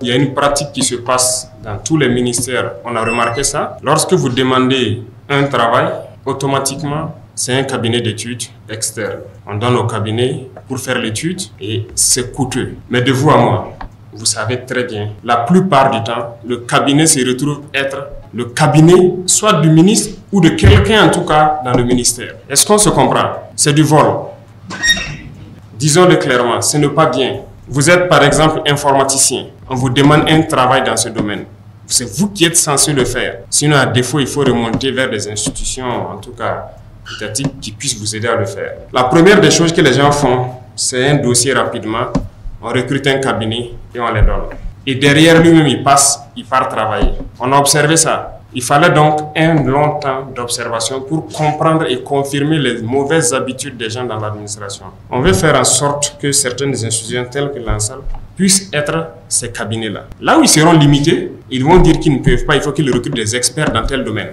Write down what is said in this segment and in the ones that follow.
Il y a une pratique qui se passe dans tous les ministères. On a remarqué ça. Lorsque vous demandez un travail, automatiquement, c'est un cabinet d'études externe. On donne au cabinet pour faire l'étude et c'est coûteux. Mais de vous à moi, vous savez très bien, la plupart du temps, le cabinet se retrouve être le cabinet soit du ministre ou de quelqu'un en tout cas dans le ministère. Est-ce qu'on se comprend? C'est du vol. Disons-le clairement, ce n'est pas bien. Vous êtes par exemple informaticien, on vous demande un travail dans ce domaine. C'est vous qui êtes censé le faire. Sinon, à défaut, il faut remonter vers des institutions, en tout cas étatiques, qui puissent vous aider à le faire. La première des choses que les gens font, c'est un dossier rapidement. On recrute un cabinet et on les donne. Et derrière lui-même, il part travailler. On a observé ça. Il fallait donc un long temps d'observation pour comprendre et confirmer les mauvaises habitudes des gens dans l'administration. On veut faire en sorte que certaines institutions telles que l'ANSAL puissent être ces cabinets-là. Là où ils seront limités, ils vont dire qu'ils ne peuvent pas, il faut qu'ils recrutent des experts dans tel domaine.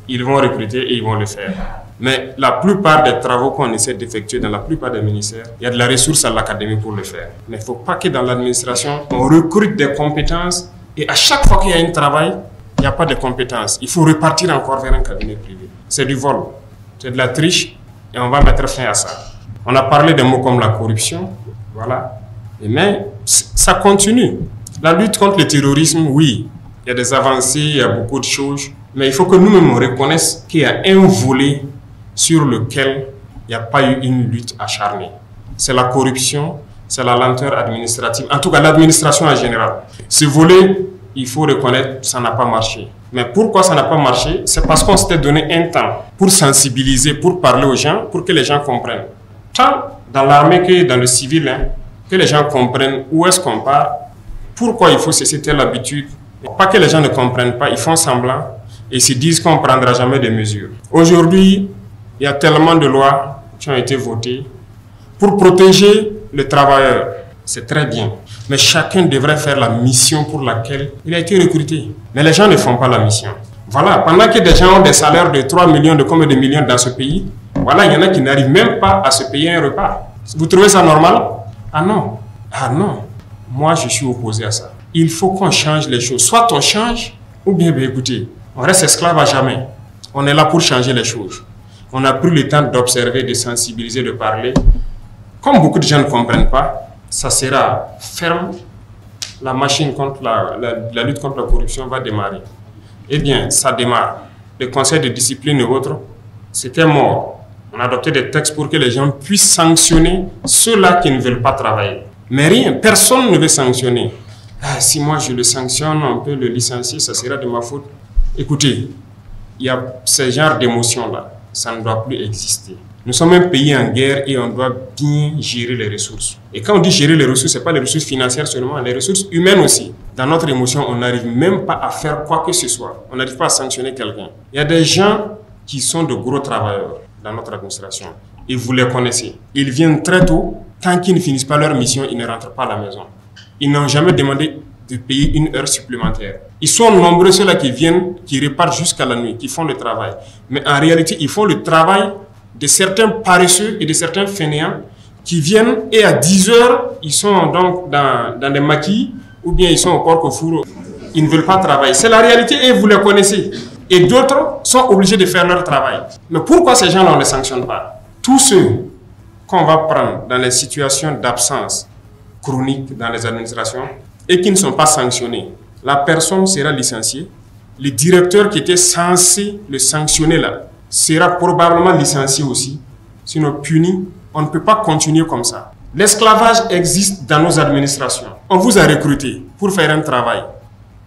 Ils vont recruter et ils vont le faire. Mais la plupart des travaux qu'on essaie d'effectuer dans la plupart des ministères, il y a de la ressource à l'académie pour le faire. Mais il ne faut pas que dans l'administration, on recrute des compétences et à chaque fois qu'il y a un travail, il n'y a pas de compétences. Il faut repartir encore vers un cabinet privé. C'est du vol, c'est de la triche et on va mettre fin à ça. On a parlé des mots comme la corruption, voilà. Mais ça continue. La lutte contre le terrorisme, oui, il y a des avancées, il y a beaucoup de choses. Mais il faut que nous-mêmes reconnaissions qu'il y a un volet sur lequel il n'y a pas eu une lutte acharnée. C'est la corruption, c'est la lenteur administrative, en tout cas l'administration en général. Ce volet, il faut reconnaître, ça n'a pas marché. Mais pourquoi ça n'a pas marché? C'est parce qu'on s'était donné un temps pour sensibiliser, pour parler aux gens, pour que les gens comprennent. Tant dans l'armée que dans le civil, que les gens comprennent où est-ce qu'on part, pourquoi il faut cesser telle habitude. Pas que les gens ne comprennent pas, ils font semblant et se disent qu'on ne prendra jamais de mesures. Aujourd'hui, il y a tellement de lois qui ont été votées pour protéger le travailleur. C'est très bien. Mais chacun devrait faire la mission pour laquelle il a été recruté. Mais les gens ne font pas la mission. Voilà, pendant que des gens ont des salaires de 3 millions, de combien de millions dans ce pays, voilà, il y en a qui n'arrivent même pas à se payer un repas. Vous trouvez ça normal? Ah non. Ah non. Moi, je suis opposé à ça. Il faut qu'on change les choses. Soit on change, ou bien, écoutez, on reste esclave à jamais. On est là pour changer les choses. On a pris le temps d'observer, de sensibiliser, de parler. Comme beaucoup de gens ne comprennent pas, ça sera ferme. La machine contre la lutte contre la corruption va démarrer. Eh bien, ça démarre. Le conseil de discipline et autres, c'était mort. On a adopté des textes pour que les gens puissent sanctionner ceux-là qui ne veulent pas travailler. Mais rien, personne ne veut sanctionner. Ah, si moi je le sanctionne, on peut le licencier, ça sera de ma faute. Écoutez, il y a ce genre d'émotions-là, ça ne doit plus exister. Nous sommes un pays en guerre et on doit bien gérer les ressources. Et quand on dit gérer les ressources, ce n'est pas les ressources financières seulement, les ressources humaines aussi. Dans notre émotion, on n'arrive même pas à faire quoi que ce soit. On n'arrive pas à sanctionner quelqu'un. Il y a des gens qui sont de gros travailleurs dans notre administration. Et vous les connaissez. Ils viennent très tôt. Tant qu'ils ne finissent pas leur mission, ils ne rentrent pas à la maison. Ils n'ont jamais demandé de payer une heure supplémentaire. Ils sont nombreux ceux-là qui viennent, qui repartent jusqu'à la nuit, qui font le travail. Mais en réalité, ils font le travail de certains paresseux et de certains fainéants qui viennent et à 10 heures, ils sont donc dans des maquis ou bien ils sont au porc au four. Ils ne veulent pas travailler. C'est la réalité et vous les connaissez. Et d'autres sont obligés de faire leur travail. Mais pourquoi ces gens-là, on ne les sanctionne pas? Tous ceux qu'on va prendre dans les situations d'absence chronique dans les administrations et qui ne sont pas sanctionnés, la personne sera licenciée. Le directeur qui était censé le sanctionner là sera probablement licencié aussi, sinon puni. On ne peut pas continuer comme ça. L'esclavage existe dans nos administrations. On vous a recruté pour faire un travail.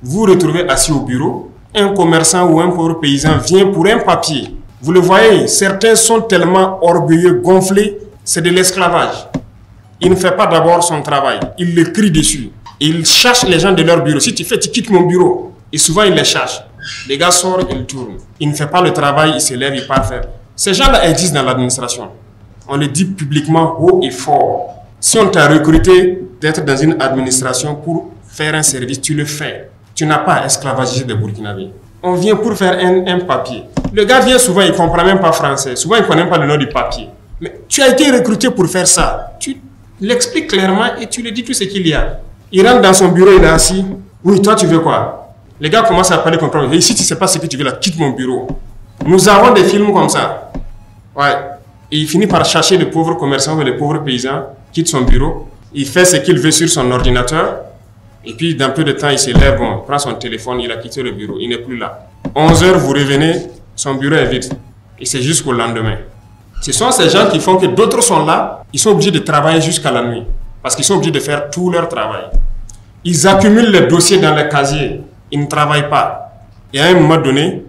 Vous vous retrouvez assis au bureau. Un commerçant ou un pauvre paysan vient pour un papier. Vous le voyez, certains sont tellement orgueilleux, gonflés. C'est de l'esclavage. Il ne fait pas d'abord son travail. Il le crie dessus. Il cherche les gens de leur bureau. Si tu fais, tu quittes mon bureau. Et souvent, il les cherche. Les gars sortent, ils tournent. Il ne fait pas le travail, il se lève, il part faire. Ces gens-là existent dans l'administration. On le dit publiquement haut et fort. Si on t'a recruté d'être dans une administration pour faire un service, tu le fais. Tu n'as pas à esclavagiser des Burkinabés. On vient pour faire un papier. Le gars vient souvent, il ne comprend même pas français. Souvent, il ne connaît même pas le nom du papier. Mais tu as été recruté pour faire ça. Tu l'expliques clairement et tu lui dis tout ce qu'il y a. Il rentre dans son bureau, il est assis. Oui, toi, tu veux quoi? Les gars commencent à parler comme ça. Et si tu ne sais pas ce que tu veux là, quitte mon bureau. Nous avons des films comme ça. Ouais. Et il finit par chercher le pauvre commerçant ou le pauvre paysan, quitte son bureau. Il fait ce qu'il veut sur son ordinateur. Et puis, dans peu de temps, il se lève, bon, il prend son téléphone, il a quitté le bureau. Il n'est plus là. 11 h, vous revenez, son bureau est vide. Et c'est jusqu'au lendemain. Ce sont ces gens qui font que d'autres sont là. Ils sont obligés de travailler jusqu'à la nuit. Parce qu'ils sont obligés de faire tout leur travail. Ils accumulent les dossiers dans les casiers. Ils ne travaillent pas. Et à un moment donné,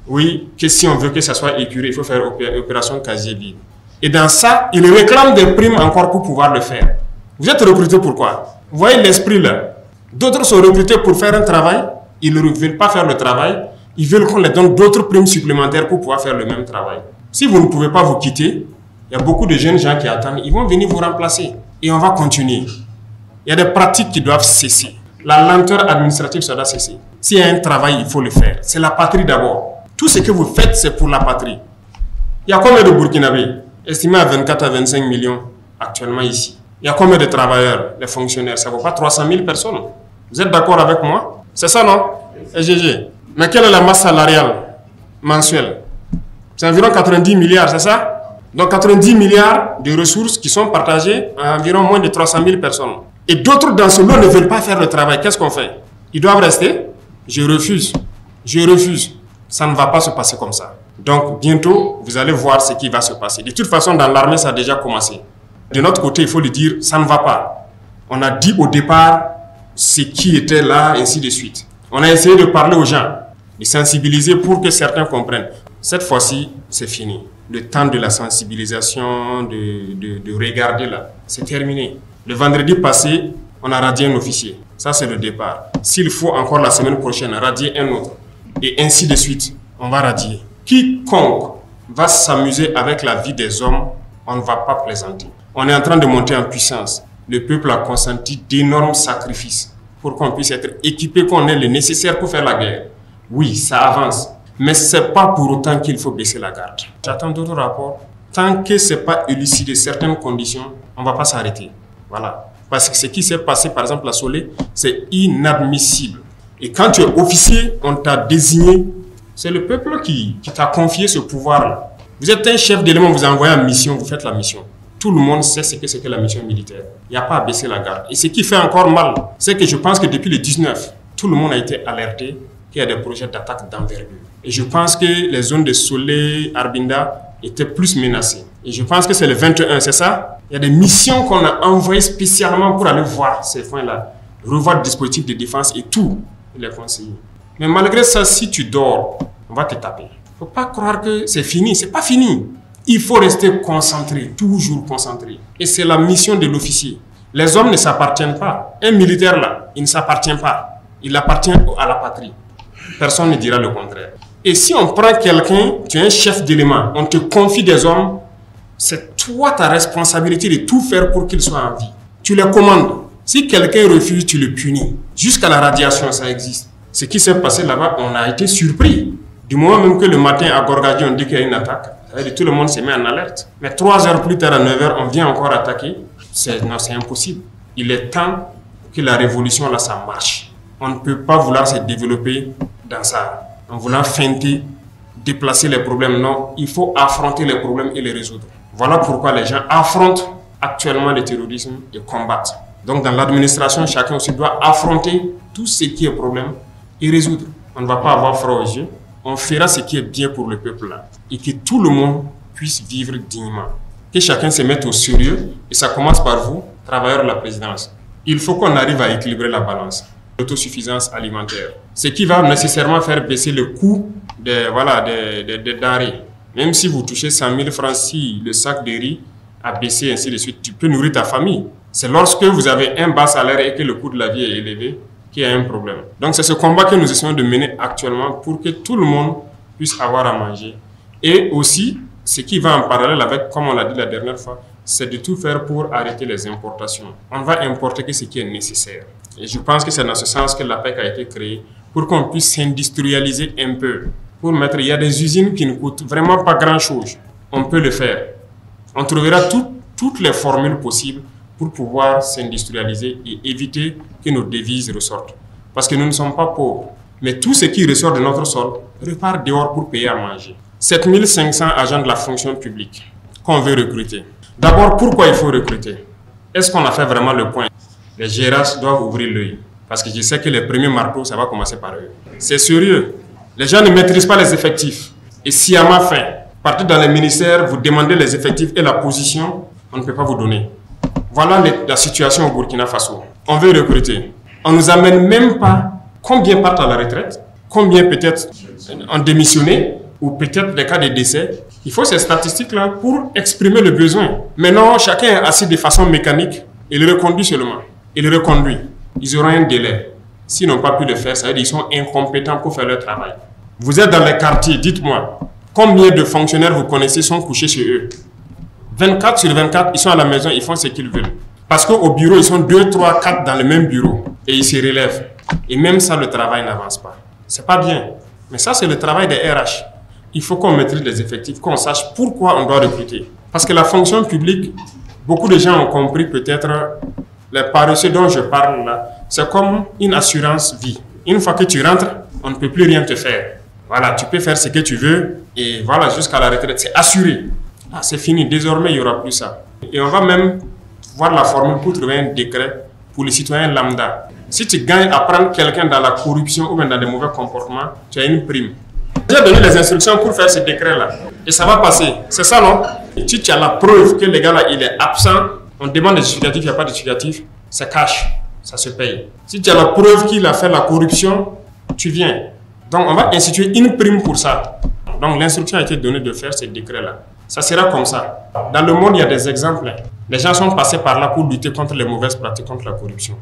oui, que si on veut que ça soit épuré, il faut faire opération casier vide. Et dans ça, ils réclament des primes encore pour pouvoir le faire. Vous êtes recruté pour quoi? Vous voyez l'esprit là. D'autres sont recrutés pour faire un travail. Ils ne veulent pas faire le travail. Ils veulent qu'on les donne d'autres primes supplémentaires pour pouvoir faire le même travail. Si vous ne pouvez pas vous quitter, il y a beaucoup de jeunes gens qui attendent. Ils vont venir vous remplacer. Et on va continuer. Il y a des pratiques qui doivent cesser. La lenteur administrative, ça doit cesser. S'il y a un travail, il faut le faire. C'est la patrie d'abord. Tout ce que vous faites, c'est pour la patrie. Il y a combien de Burkinabés? Estimé à 24 à 25 millions actuellement ici. Il y a combien de travailleurs, les fonctionnaires? Ça ne vaut pas 300 000 personnes. Vous êtes d'accord avec moi? C'est ça, non? SGG. Mais quelle est la masse salariale mensuelle? C'est environ 90 milliards, c'est ça? Donc 90 milliards de ressources qui sont partagées à environ moins de 300 000 personnes. Et d'autres dans ce lot ne veulent pas faire le travail. Qu'est-ce qu'on fait? Ils doivent rester? Je refuse. Je refuse. Ça ne va pas se passer comme ça. Donc bientôt, vous allez voir ce qui va se passer. De toute façon, dans l'armée, ça a déjà commencé. De notre côté, il faut le dire, ça ne va pas. On a dit au départ ce qui était là, ainsi de suite. On a essayé de parler aux gens, de sensibiliser pour que certains comprennent. Cette fois-ci, c'est fini. Le temps de la sensibilisation, de regarder là, c'est terminé. Le vendredi passé, on a radié un officier. Ça, c'est le départ. S'il faut encore la semaine prochaine radier un autre, et ainsi de suite, on va radier. Quiconque va s'amuser avec la vie des hommes, on ne va pas plaisanter. On est en train de monter en puissance. Le peuple a consenti d'énormes sacrifices pour qu'on puisse être équipé, qu'on ait le nécessaire pour faire la guerre. Oui, ça avance. Mais ce n'est pas pour autant qu'il faut baisser la garde. J'attends d'autres rapports. Tant que ce n'est pas élucidé certaines conditions, on ne va pas s'arrêter. Voilà. Parce que ce qui s'est passé, par exemple, à Solé, c'est inadmissible. Et quand tu es officier, on t'a désigné. C'est le peuple qui t'a confié ce pouvoir-là. Vous êtes un chef d'élément, vous envoyez en mission, vous faites la mission. Tout le monde sait ce que c'est que la mission militaire. Il n'y a pas à baisser la garde. Et ce qui fait encore mal, c'est que je pense que depuis le 19, tout le monde a été alerté qu'il y a des projets d'attaque d'envergure. Et je pense que les zones de Solé, Arbinda étaient plus menacées. Et je pense que c'est le 21, c'est ça? Il y a des missions qu'on a envoyées spécialement pour aller voir ces points-là, revoir le dispositif de défense et tout, les conseillers. Mais malgré ça, si tu dors, on va te taper. Il ne faut pas croire que c'est fini, c'est pas fini. Il faut rester concentré, toujours concentré. Et c'est la mission de l'officier. Les hommes ne s'appartiennent pas. Un militaire là, il ne s'appartient pas. Il appartient à la patrie. Personne ne dira le contraire. Et si on prend quelqu'un, tu es un chef d'élément, on te confie des hommes, c'est toi ta responsabilité de tout faire pour qu'ils soient en vie. Tu les commandes. Si quelqu'un refuse, tu le punis. Jusqu'à la radiation, ça existe. Ce qui s'est passé là-bas, on a été surpris. Du moment même que le matin à Gorgadi, on dit qu'il y a une attaque, tout le monde se met en alerte. Mais 3 heures plus tard, à 9 heures, on vient encore attaquer. Non, c'est impossible. Il est temps que la révolution, là, ça marche. On ne peut pas vouloir se développer dans ça. En voulant feinter, déplacer les problèmes. Non, il faut affronter les problèmes et les résoudre. Voilà pourquoi les gens affrontent actuellement le terrorisme et combattent. Donc dans l'administration, chacun aussi doit affronter tout ce qui est problème et résoudre. On ne va pas avoir froid aux yeux. On fera ce qui est bien pour le peuple là. Et que tout le monde puisse vivre dignement. Que chacun se mette au sérieux. Et ça commence par vous, travailleurs de la présidence. Il faut qu'on arrive à équilibrer la balance. L'autosuffisance alimentaire. Ce qui va nécessairement faire baisser le coût des denrées. Même si vous touchez 100 000 francs, si le sac de riz a baissé, ainsi de suite, tu peux nourrir ta famille. C'est lorsque vous avez un bas salaire et que le coût de la vie est élevé qu'il y a un problème. Donc c'est ce combat que nous essayons de mener actuellement pour que tout le monde puisse avoir à manger. Et aussi, ce qui va en parallèle avec, comme on l'a dit la dernière fois, c'est de tout faire pour arrêter les importations. On va importer que ce qui est nécessaire. Et je pense que c'est dans ce sens que l'APEC a été créée, pour qu'on puisse s'industrialiser un peu. Pour mettre, il y a des usines qui ne coûtent vraiment pas grand-chose. On peut le faire. On trouvera toutes les formules possibles pour pouvoir s'industrialiser et éviter que nos devises ressortent. Parce que nous ne sommes pas pauvres, mais tout ce qui ressort de notre sol repart dehors pour payer à manger. 7500 agents de la fonction publique qu'on veut recruter. D'abord, pourquoi il faut recruter? Est-ce qu'on a fait vraiment le point? Les GRH doivent ouvrir l'œil. Parce que je sais que les premiers marteaux, ça va commencer par eux. C'est sérieux. Les gens ne maîtrisent pas les effectifs. Et sciemment fait, partez dans les ministères, vous demandez les effectifs et la position, on ne peut pas vous donner. Voilà la situation au Burkina Faso. On veut recruter. On ne nous amène même pas combien partent à la retraite, combien peut-être ont démissionné, ou peut-être des cas de décès. Il faut ces statistiques-là pour exprimer le besoin. Maintenant, chacun est assis de façon mécanique. Il reconduit seulement. Il reconduit. Ils auront un délai. S'ils n'ont pas pu le faire, ça veut dire qu'ils sont incompétents pour faire leur travail. Vous êtes dans les quartiers, dites-moi, combien de fonctionnaires vous connaissez sont couchés chez eux? 24 sur 24, ils sont à la maison, ils font ce qu'ils veulent. Parce qu'au bureau, ils sont 2, 3, 4 dans le même bureau. Et ils se relèvent. Et même ça, le travail n'avance pas. C'est pas bien. Mais ça, c'est le travail des RH. Il faut qu'on maîtrise les effectifs, qu'on sache pourquoi on doit recruter. Parce que la fonction publique, beaucoup de gens ont compris peut-être les paresseux dont je parle là, c'est comme une assurance vie. Une fois que tu rentres, on ne peut plus rien te faire. Voilà, tu peux faire ce que tu veux et voilà, jusqu'à la retraite, c'est assuré. Ah, c'est fini, désormais, il n'y aura plus ça. Et on va même voir la formule pour trouver un décret pour les citoyens lambda. Si tu gagnes à prendre quelqu'un dans la corruption ou même dans des mauvais comportements, tu as une prime. J'ai donné les instructions pour faire ce décret-là. Et ça va passer. C'est ça, non? Et si tu as la preuve que le gars-là, il est absent, on demande des justificatifs, il n'y a pas de justificatif, c'est cash, ça se paye. Si tu as la preuve qu'il a fait la corruption, tu viens. Donc, on va instituer une prime pour ça. Donc, l'instruction a été donnée de faire ce décret-là. Ça sera comme ça. Dans le monde, il y a des exemples. Les gens sont passés par là pour lutter contre les mauvaises pratiques, contre la corruption.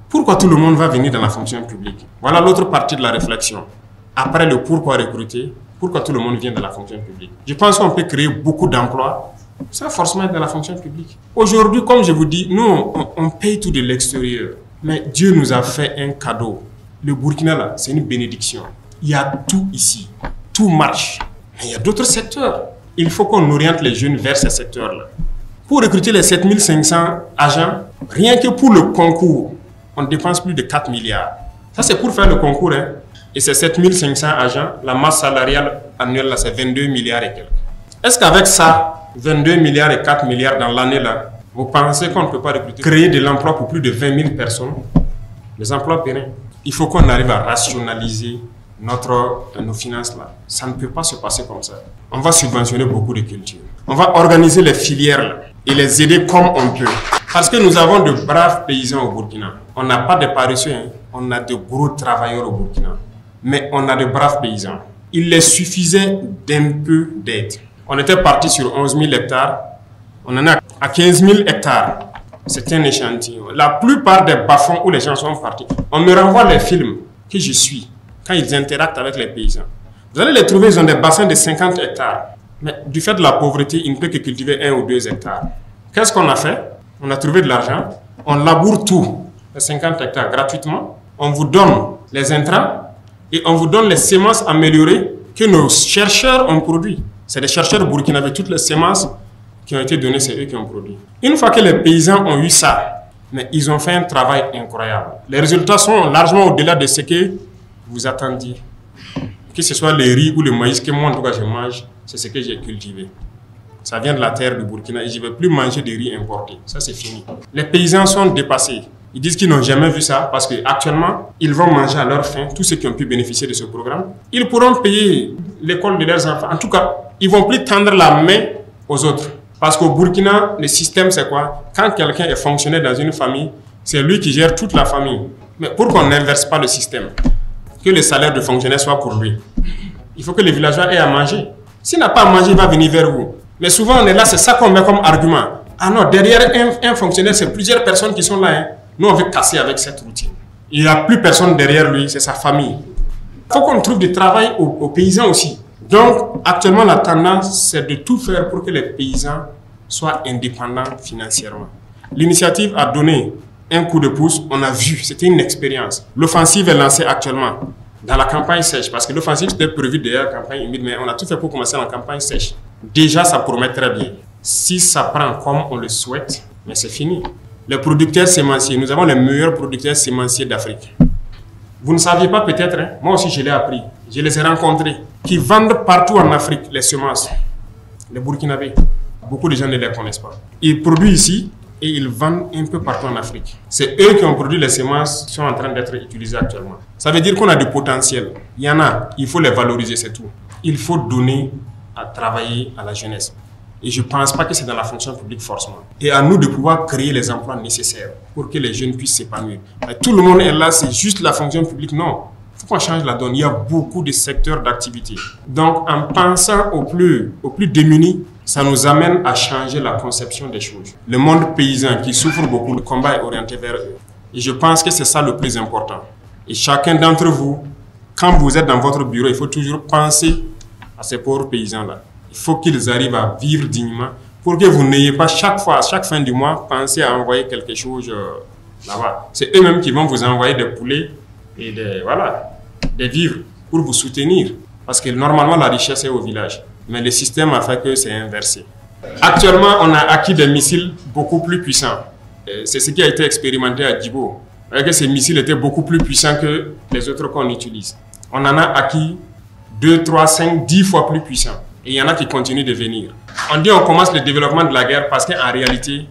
Pourquoi tout le monde va venir dans la fonction publique? Voilà l'autre partie de la réflexion. Après le pourquoi recruter, pourquoi tout le monde vient dans la fonction publique? Je pense qu'on peut créer beaucoup d'emplois sans forcément être dans la fonction publique. Aujourd'hui, comme je vous dis, nous, on paye tout de l'extérieur. Mais Dieu nous a fait un cadeau. Le Burkina, là, c'est une bénédiction. Il y a tout ici. Tout marche. Mais il y a d'autres secteurs. Il faut qu'on oriente les jeunes vers ces secteurs-là. Pour recruter les 7500 agents, rien que pour le concours, on dépense plus de 4 milliards. Ça, c'est pour faire le concours. Hein. Et ces 7500 agents, la masse salariale annuelle, c'est 22 milliards et quelques. Est-ce qu'avec ça, 22 milliards et 4 milliards dans l'année, là, vous pensez qu'on ne peut pas recruter, créer de l'emploi pour plus de 20 000 personnes? Les emplois pérennes. Il faut qu'on arrive à rationaliser nos finances là. Ça ne peut pas se passer comme ça. On va subventionner beaucoup de cultures. On va organiser les filières là et les aider comme on peut. Parce que nous avons de braves paysans au Burkina. On n'a pas de paresseux, hein. On a de gros travailleurs au Burkina. Mais on a de braves paysans. Il les suffisait d'un peu d'aide. On était parti sur 11 000 hectares. On en est à 15 000 hectares. C'est un échantillon. La plupart des bas-fonds où les gens sont partis, on me renvoie les films que je suis quand ils interactent avec les paysans. Vous allez les trouver, ils ont des bassins de 50 hectares. Mais du fait de la pauvreté, ils ne peuvent que cultiver 1 ou 2 hectares. Qu'est-ce qu'on a fait? On a trouvé de l'argent. On laboure tout, les 50 hectares, gratuitement. On vous donne les intrants et on vous donne les semences améliorées que nos chercheurs ont produit. C'est des chercheurs burkinabés, toutes les semences qui ont été données, c'est eux qui ont produit. Une fois que les paysans ont eu ça, mais ils ont fait un travail incroyable. Les résultats sont largement au-delà de ce que vous attendiez. Que ce soit les riz ou le maïs que moi, en tout cas, je mange, c'est ce que j'ai cultivé. Ça vient de la terre du Burkina et je ne vais plus manger de riz importé. Ça, c'est fini. Les paysans sont dépassés. Ils disent qu'ils n'ont jamais vu ça parce qu'actuellement, ils vont manger à leur faim, tous ceux qui ont pu bénéficier de ce programme. Ils pourront payer l'école de leurs enfants. En tout cas, ils ne vont plus tendre la main aux autres. Parce qu'au Burkina, le système, c'est quoi? Quand quelqu'un est fonctionnaire dans une famille, c'est lui qui gère toute la famille. Mais pour qu'on n'inverse pas le système, que le salaire de fonctionnaire soit pour lui, il faut que les villageois aient à manger. S'il n'a pas à manger, il va venir vers vous. Mais souvent, on est là, c'est ça qu'on met comme argument. Ah non, derrière un fonctionnaire, c'est plusieurs personnes qui sont là. Hein. Nous, on veut casser avec cette routine. Il n'y a plus personne derrière lui, c'est sa famille. Il faut qu'on trouve du travail aux paysans aussi. Donc, actuellement, la tendance, c'est de tout faire pour que les paysans soient indépendants financièrement. L'initiative a donné un coup de pouce, on a vu, c'était une expérience. L'offensive est lancée actuellement dans la campagne sèche, parce que l'offensive c'était prévu déjà la campagne humide, mais on a tout fait pour commencer la campagne sèche. Déjà, ça promet très bien. Si ça prend comme on le souhaite, mais c'est fini. Les producteurs sémenciers, nous avons les meilleurs producteurs sémenciers d'Afrique. Vous ne saviez pas peut-être, hein? Moi aussi je l'ai appris, je les ai rencontrés, qui vendent partout en Afrique les semences, les Burkinabés. Beaucoup de gens ne les connaissent pas. Ils produisent ici et ils vendent un peu partout en Afrique. C'est eux qui ont produit les semences qui sont en train d'être utilisées actuellement. Ça veut dire qu'on a du potentiel. Il y en a, il faut les valoriser, c'est tout. Il faut donner à travailler à la jeunesse. Et je ne pense pas que c'est dans la fonction publique forcément. Et à nous de pouvoir créer les emplois nécessaires pour que les jeunes puissent s'épanouir. Tout le monde est là, c'est juste la fonction publique. Non, il faut qu'on change la donne. Il y a beaucoup de secteurs d'activité. Donc en pensant aux plus démunis, ça nous amène à changer la conception des choses. Le monde paysan qui souffre beaucoup, le combat est orienté vers eux. Et je pense que c'est ça le plus important. Et chacun d'entre vous, quand vous êtes dans votre bureau, il faut toujours penser à ces pauvres paysans-là. Il faut qu'ils arrivent à vivre dignement pour que vous n'ayez pas chaque fois, à chaque fin du mois, pensé à envoyer quelque chose là-bas. C'est eux-mêmes qui vont vous envoyer des poulets et des vivres pour vous soutenir. Parce que normalement, la richesse est au village. Mais le système a fait que c'est inversé. Actuellement, on a acquis des missiles beaucoup plus puissants. C'est ce qui a été expérimenté à Djibo. Que ces missiles étaient beaucoup plus puissants que les autres qu'on utilise. On en a acquis 2, 3, 5, 10 fois plus puissants. Et il y en a qui continuent de venir. On dit qu'on commence le développement de la guerre parce qu'en réalité,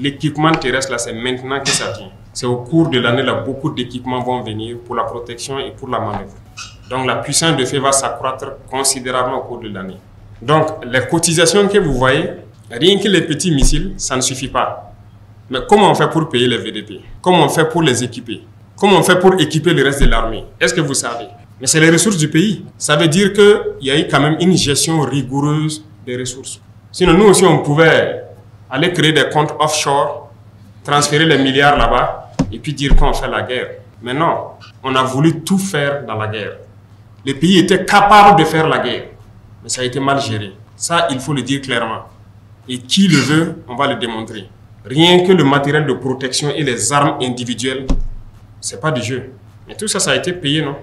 l'équipement terrestre, là, c'est maintenant que ça vient. C'est au cours de l'année, là, beaucoup d'équipements vont venir pour la protection et pour la manœuvre. Donc la puissance de feu va s'accroître considérablement au cours de l'année. Donc les cotisations que vous voyez, rien que les petits missiles, ça ne suffit pas. Mais comment on fait pour payer les VDP? Comment on fait pour les équiper? Comment on fait pour équiper le reste de l'armée? Est-ce que vous savez? Mais c'est les ressources du pays. Ça veut dire qu'il y a eu quand même une gestion rigoureuse des ressources. Sinon, nous aussi, on pouvait aller créer des comptes offshore, transférer les milliards là-bas et puis dire qu'on fait la guerre. Mais non, on a voulu tout faire dans la guerre. Les pays étaient capables de faire la guerre, mais ça a été mal géré. Ça, il faut le dire clairement. Et qui le veut, on va le démontrer. Rien que le matériel de protection et les armes individuelles, c'est pas du jeu. Mais tout ça, ça a été payé, non?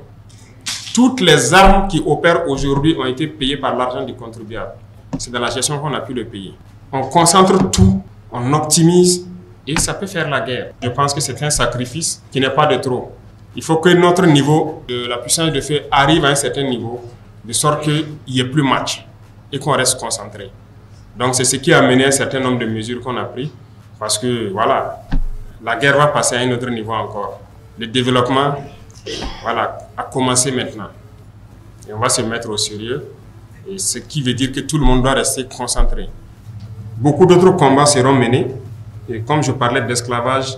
Toutes les armes qui opèrent aujourd'hui ont été payées par l'argent du contribuable. C'est dans la gestion qu'on a pu le payer. On concentre tout, on optimise et ça peut faire la guerre. Je pense que c'est un sacrifice qui n'est pas de trop. Il faut que notre niveau de la puissance de feu arrive à un certain niveau, de sorte qu'il n'y ait plus match et qu'on reste concentré. Donc c'est ce qui a mené à un certain nombre de mesures qu'on a prises, parce que voilà, la guerre va passer à un autre niveau encore. Le développement, voilà, a commencé maintenant. Et on va se mettre au sérieux, et ce qui veut dire que tout le monde doit rester concentré. Beaucoup d'autres combats seront menés, et comme je parlais d'esclavage,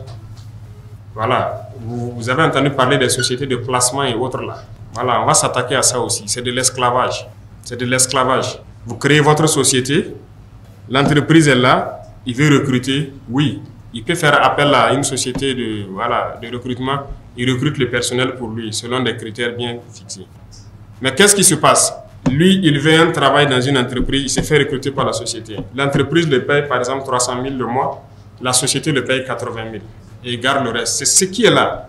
voilà, vous avez entendu parler des sociétés de placement et autres là. Voilà, on va s'attaquer à ça aussi. C'est de l'esclavage. C'est de l'esclavage. Vous créez votre société, l'entreprise est là, il veut recruter, oui. Il peut faire appel à une société de recrutement, il recrute le personnel pour lui, selon des critères bien fixés. Mais qu'est-ce qui se passe? Lui, il veut un travail dans une entreprise, il se fait recruter par la société. L'entreprise le paye par exemple 300 000 le mois, la société le paye 80 000. Et il garde le reste. C'est ce qui est là.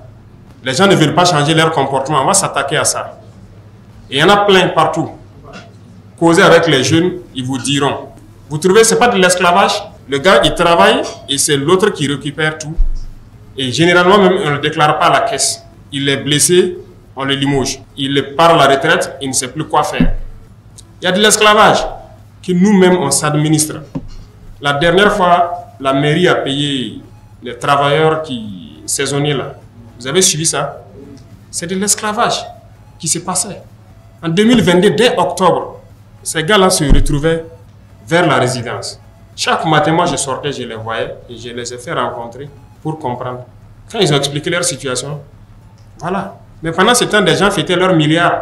Les gens ne veulent pas changer leur comportement. On va s'attaquer à ça. Et il y en a plein partout. Causez avec les jeunes, ils vous diront. Vous trouvez que ce n'est pas de l'esclavage? Le gars, il travaille et c'est l'autre qui récupère tout. Et généralement, même, on ne le déclare pas à la caisse. Il est blessé, on le limoge. Il part à la retraite, il ne sait plus quoi faire. Il y a de l'esclavage que nous-mêmes, on s'administre. La dernière fois, la mairie a payé les travailleurs saisonniers là. Vous avez suivi ça? C'est de l'esclavage qui se passait. En 2022, dès octobre, ces gars-là se retrouvaient vers la résidence. Chaque matin, moi, je sortais, je les voyais et je les ai fait rencontrer pour comprendre. Quand ils ont expliqué leur situation, voilà. Mais pendant ce temps, des gens fêtaient leurs milliards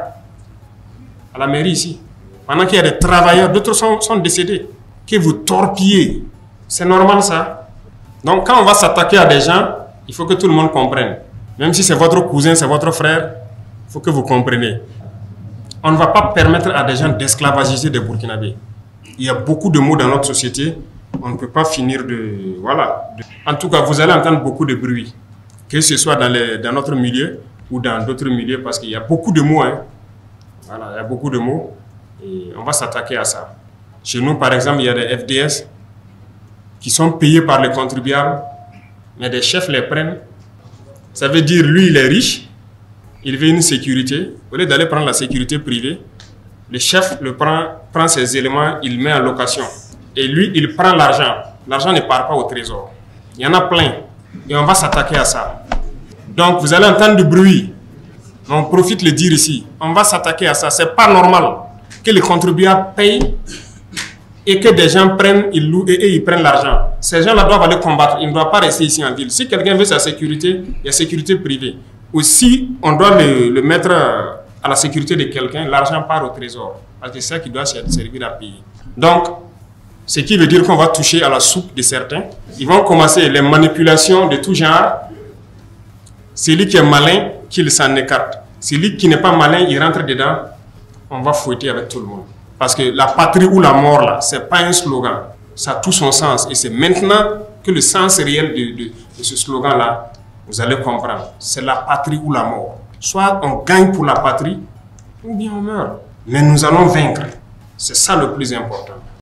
à la mairie ici. Pendant qu'il y a des travailleurs, d'autres sont décédés. Que vous torpillez. C'est normal ça. Donc quand on va s'attaquer à des gens, il faut que tout le monde comprenne. Même si c'est votre cousin, c'est votre frère, il faut que vous compreniez. On ne va pas permettre à des gens d'esclavagiser des Burkinabés. Il y a beaucoup de mots dans notre société, on ne peut pas finir de... Voilà. En tout cas, vous allez entendre beaucoup de bruit, que ce soit dans notre milieu ou dans d'autres milieux, parce qu'il y a beaucoup de mots. Hein. Voilà, il y a beaucoup de mots et on va s'attaquer à ça. Chez nous, par exemple, il y a des FDS qui sont payés par les contribuables mais des chefs les prennent. Ça veut dire, lui, il est riche, il veut une sécurité. Au lieu d'aller prendre la sécurité privée, le chef prend ses éléments, il met en location. Et lui, il prend l'argent. L'argent ne part pas au trésor. Il y en a plein. Et on va s'attaquer à ça. Donc, vous allez entendre du bruit. On profite de le dire ici. On va s'attaquer à ça. Ce n'est pas normal que les contribuables payent et que des gens prennent, ils louent et ils prennent l'argent. Ces gens-là doivent aller combattre. Ils ne doivent pas rester ici en ville. Si quelqu'un veut sa sécurité, il y a sécurité privée. Ou si on doit le mettre à la sécurité de quelqu'un, l'argent part au trésor. Parce que c'est ça qui doit servir à payer. Donc, ce qui veut dire qu'on va toucher à la soupe de certains. Ils vont commencer les manipulations de tout genre. Celui qui est malin, qu'il s'en écarte. Celui qui n'est pas malin, il rentre dedans. On va fouetter avec tout le monde. Parce que la patrie ou la mort, là, ce n'est pas un slogan. Ça a tout son sens. Et c'est maintenant que le sens réel de ce slogan-là, vous allez comprendre. C'est la patrie ou la mort. Soit on gagne pour la patrie, ou bien on meurt. Mais nous allons vaincre. C'est ça le plus important.